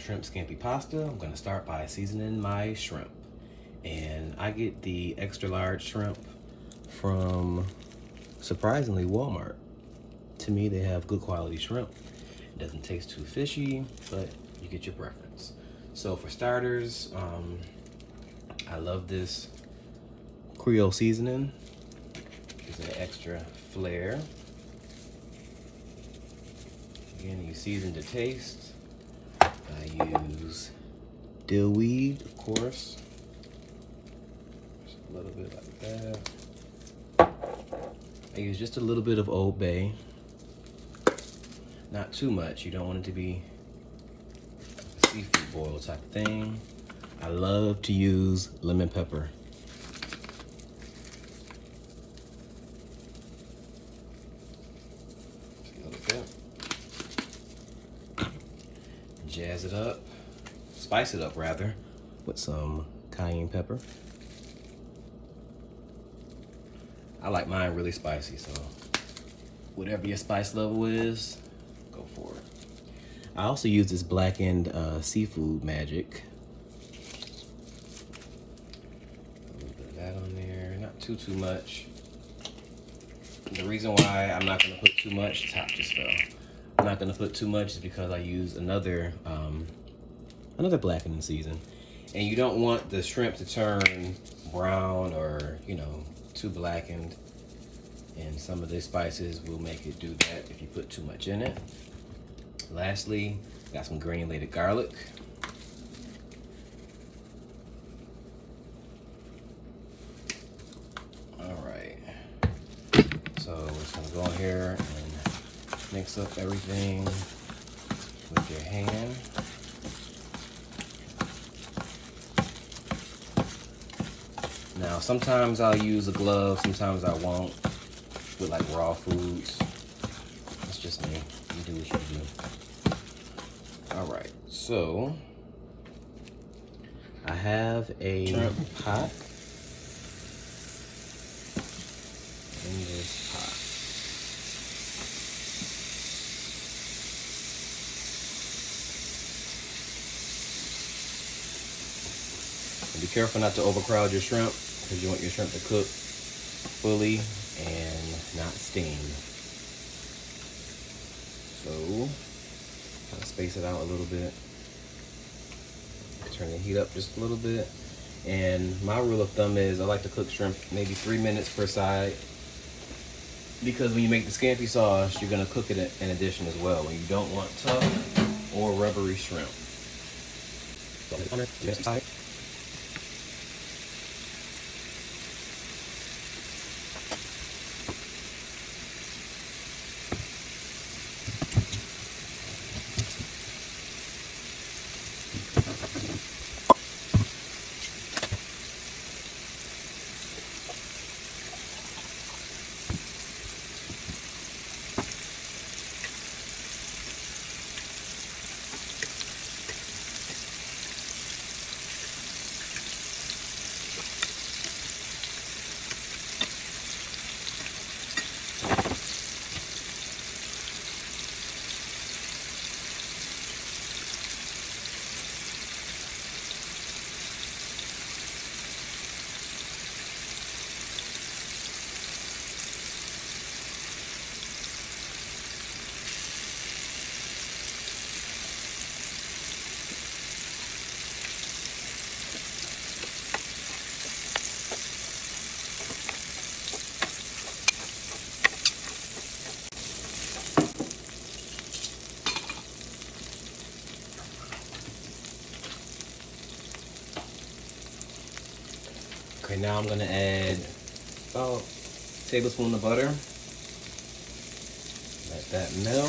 shrimp scampi pasta. I'm gonna start by seasoning my shrimp. And I get the extra large shrimp from, surprisingly, Walmart. To me, they have good quality shrimp. It doesn't taste too fishy, but you get your preference. So for starters, I love this Creole seasoning. Gives it an extra flair. Again, you season to taste. I use dill weed, of course. Just a little bit like that. I use just a little bit of Old Bay. Not too much. You don't want it to be a seafood boil type thing. I love to use lemon pepper. Just a little bit. Jazz it up, spice it up rather, with some cayenne pepper. I like mine really spicy, so whatever your spice level is, go for it. I also use this blackened seafood magic. A little bit of that on there, not too much. The reason why I'm not gonna put too much, top just fell. I'm not gonna put too much is because I use another blackening season, and you don't want the shrimp to turn brown or too blackened. And some of the spices will make it do that if you put too much in it. Lastly, got some granulated garlic. All right, so we're just gonna go in here and mix up everything with your hand. Now, sometimes I'll use a glove, sometimes I won't, with like raw foods. That's just me. You do what you do. All right, so I have a shrimp pot in this pot. Be careful not to overcrowd your shrimp, because you want your shrimp to cook fully and not steam. So, kind of space it out a little bit. Turn the heat up just a little bit. And my rule of thumb is I like to cook shrimp maybe 3 minutes per side, because when you make the scampi sauce, you're gonna cook it in addition as well, and you don't want tough or rubbery shrimp. So, okay, now I'm gonna add about a tablespoon of butter. Let that melt.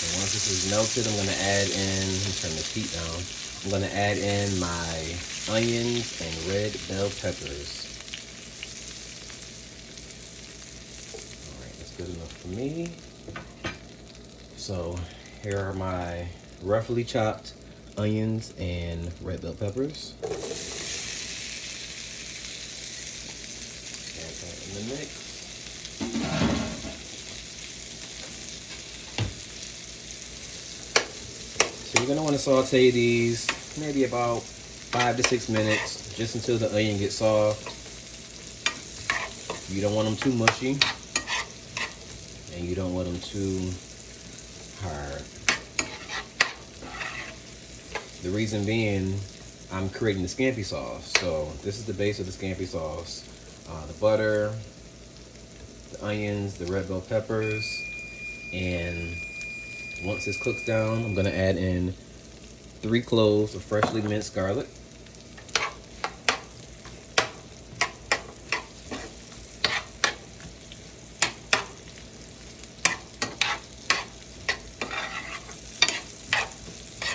And once this is melted, I'm gonna add in, let me turn the heat down. I'm gonna add in my onions and red bell peppers. All right, that's good enough for me. So here are my roughly chopped onions and red bell peppers. Add that in the mix. gonna want to saute these maybe about 5 to 6 minutes, just until the onion gets soft. You don't want them too mushy, and you don't want them too hard. The reason being, I'm creating the Scampi sauce. So this is the base of the Scampi sauce. The butter, the onions, the red bell peppers, and once this cooks down, I'm gonna add in 3 cloves of freshly minced garlic.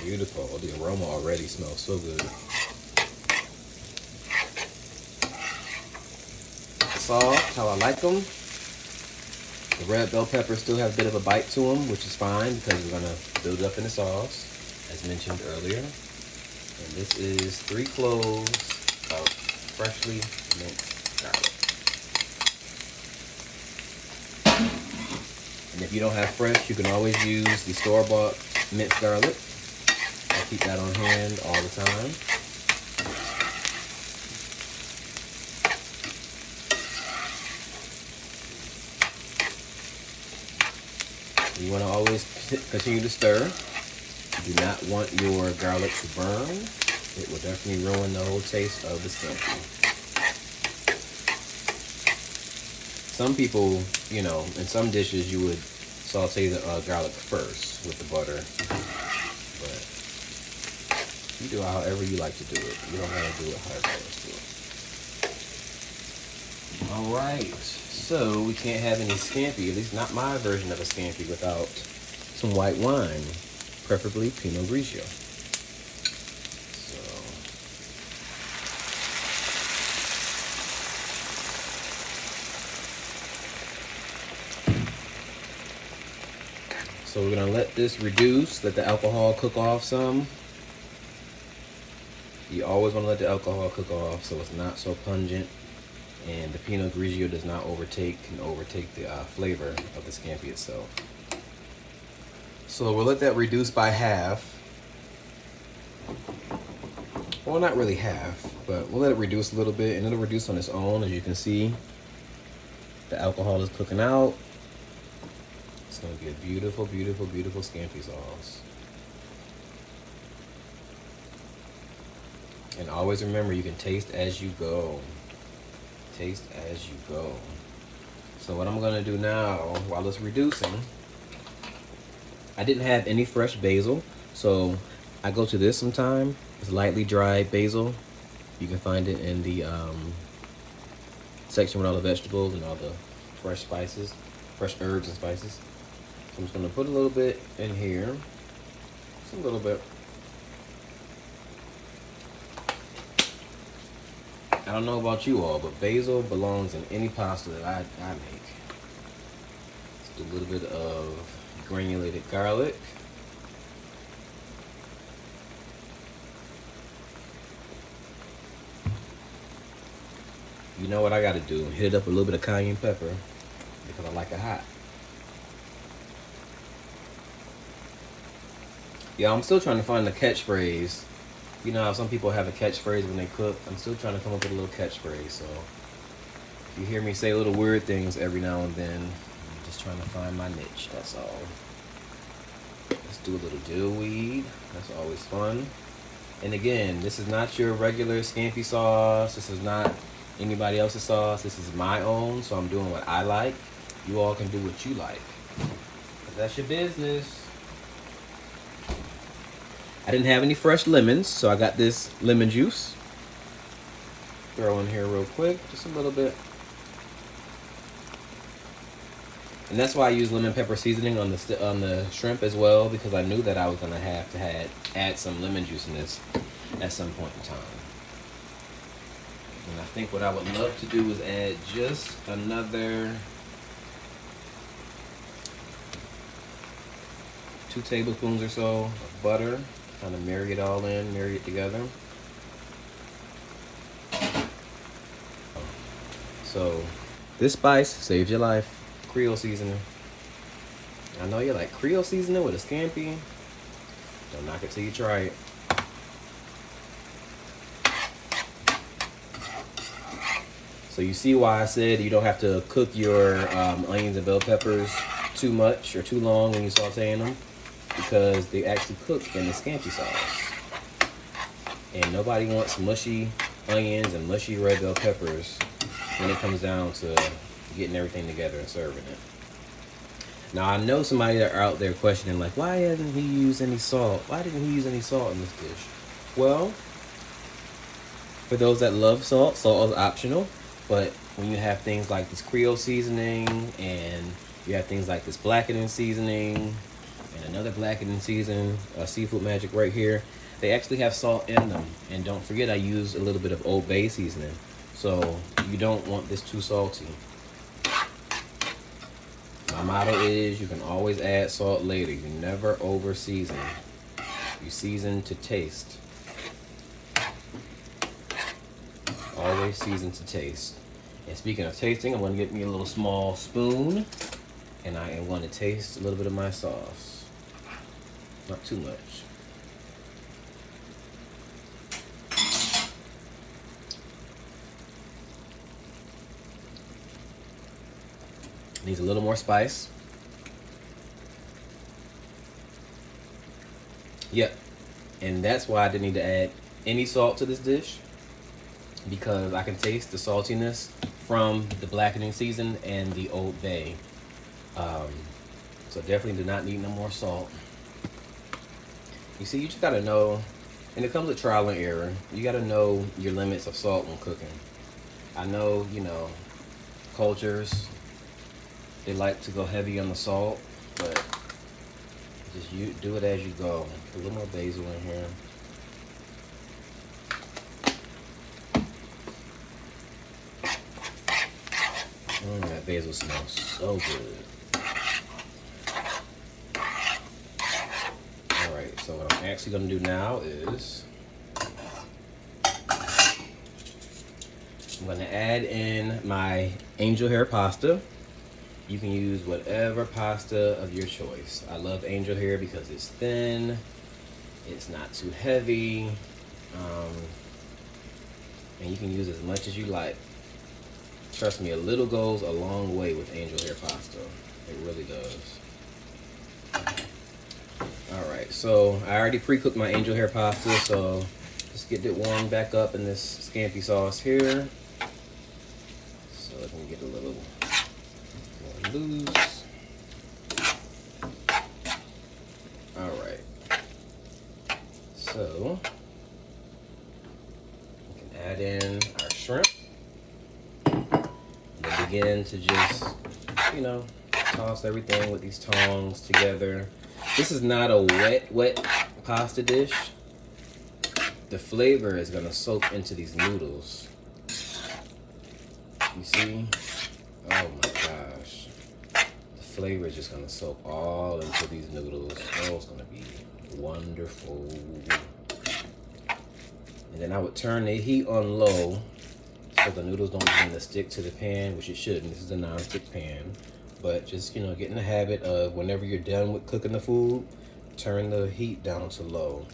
Beautiful. The aroma already smells so good. Soft, how I like them. The red bell peppers still have a bit of a bite to them, which is fine because we're gonna build it up in the sauce, as mentioned earlier. And this is 3 cloves of freshly minced garlic. And if you don't have fresh, you can always use the store-bought minced garlic. I keep that on hand all the time. You want to always continue to stir. You do not want your garlic to burn. It will definitely ruin the whole taste of the scampi. Some people, you know, in some dishes you would saute the garlic first with the butter. But you do it however you like to do it. You don't have to do it however you do it. All right. So we can't have any scampi, at least not my version of a scampi, without some white wine, preferably Pinot Grigio. So we're gonna let this reduce, let the alcohol cook off some. You always wanna let the alcohol cook off so it's not so pungent, and the Pinot Grigio does not overtake the flavor of the scampi itself. So we'll let that reduce by half. Well, not really half, but we'll let it reduce a little bit, and it'll reduce on its own. As you can see, the alcohol is cooking out. It's gonna be a beautiful, beautiful, beautiful scampi sauce. And always remember, you can taste as you go. Taste as you go. So what I'm gonna do now, while it's reducing, I didn't have any fresh basil, so I go to this sometime. It's lightly dried basil. You can find it in the section with all the vegetables and all the fresh spices, fresh herbs and spices. So I'm just gonna put a little bit in here, just a little bit. I don't know about you all, but basil belongs in any pasta that I make. Just a little bit of granulated garlic. You know what I gotta do? Hit it up with a little bit of cayenne pepper because I like it hot. Yeah, I'm still trying to find the catchphrase. You know how some people have a catchphrase when they cook? I'm still trying to come up with a little catchphrase. So if you hear me say little weird things every now and then, I'm just trying to find my niche, that's all. Let's do a little dill weed. That's always fun. And again, this is not your regular scampi sauce. This is not anybody else's sauce. This is my own, so I'm doing what I like. You all can do what you like. That's your business. I didn't have any fresh lemons, so I got this lemon juice. Throw in here real quick, just a little bit. And that's why I use lemon pepper seasoning on the shrimp as well, because I knew that I was gonna have to add some lemon juice in this at some point in time. And I think what I would love to do is add just another 2 tablespoons or so of butter. Kind of marry it all in, marry it together. So this spice saves your life. Creole seasoning. I know you like Creole seasoning with a scampi. Don't knock it till you try it. So you see why I said you don't have to cook your onions and bell peppers too much or too long when you're sauteing them, because they actually cook in the Scampi sauce. And nobody wants mushy onions and mushy red bell peppers when it comes down to getting everything together and serving it. Now I know somebody that are out there questioning, like, why didn't he use any salt? Why didn't he use any salt in this dish? Well, for those that love salt, salt is optional. But when you have things like this Creole seasoning, and you have things like this blackening seasoning, and another blackening season, Seafood Magic right here, they actually have salt in them. And don't forget, I use a little bit of Old Bay seasoning. So you don't want this too salty. My motto is you can always add salt later. You never over season. You season to taste. Always season to taste. And speaking of tasting, I'm going to get me a little small spoon, and I am going to taste a little bit of my sauce. Not too much. Needs a little more spice. Yep. And that's why I didn't need to add any salt to this dish, because I can taste the saltiness from the blackening season and the Old Bay. So definitely do not need no more salt. You see, you just gotta know, and it comes with trial and error. You gotta know your limits of salt when cooking. I know, you know, cultures, they like to go heavy on the salt, but just you do it as you go. Put a little more basil in here. That basil smells so good. Alright, so what I'm actually going to do now is I'm going to add in my angel hair pasta. You can use whatever pasta of your choice. I love angel hair because it's thin, it's not too heavy, and you can use as much as you like. Trust me, a little goes a long way with angel hair pasta. It really does. Alright, so I already pre-cooked my angel hair pasta, so just get it warmed back up in this Scampi sauce here. So it can get a little more loose. Alright. So we can add in our shrimp. Begin to just, you know, toss everything with these tongs together. This is not a wet pasta dish. The flavor is gonna soak into these noodles. You see? Oh my gosh. The flavor is just gonna soak all into these noodles. Oh, it's gonna be wonderful. And then I would turn the heat on low, so the noodles don't begin to stick to the pan, which it shouldn't. This is a non-stick pan. But just, you know, get in the habit of whenever you're done with cooking the food, turn the heat down to low.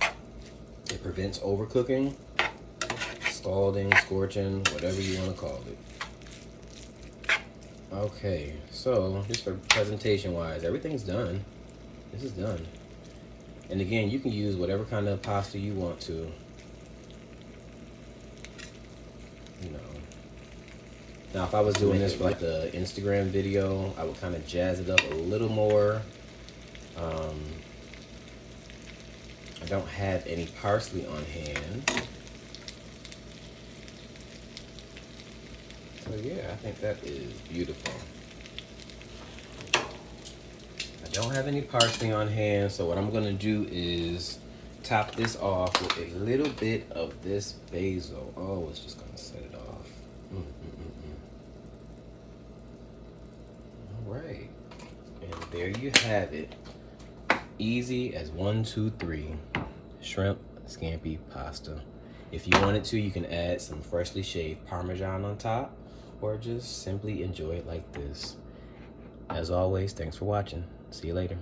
It prevents overcooking, scalding, scorching, whatever you want to call it. Okay, so just for presentation-wise, everything's done. This is done. And again, you can use whatever kind of pasta you want to. You know. Now, if I was doing this for like the Instagram video, I would kind of jazz it up a little more. I don't have any parsley on hand. So yeah, I think that is beautiful. I don't have any parsley on hand, so what I'm gonna do is top this off with a little bit of this basil. Oh, it's just gonna set it off. All right, and there you have it. Easy as 1, 2, 3. Shrimp Scampi pasta. If you wanted to, you can add some freshly shaved Parmesan on top, or just simply enjoy it like this. As always, thanks for watching. See you later.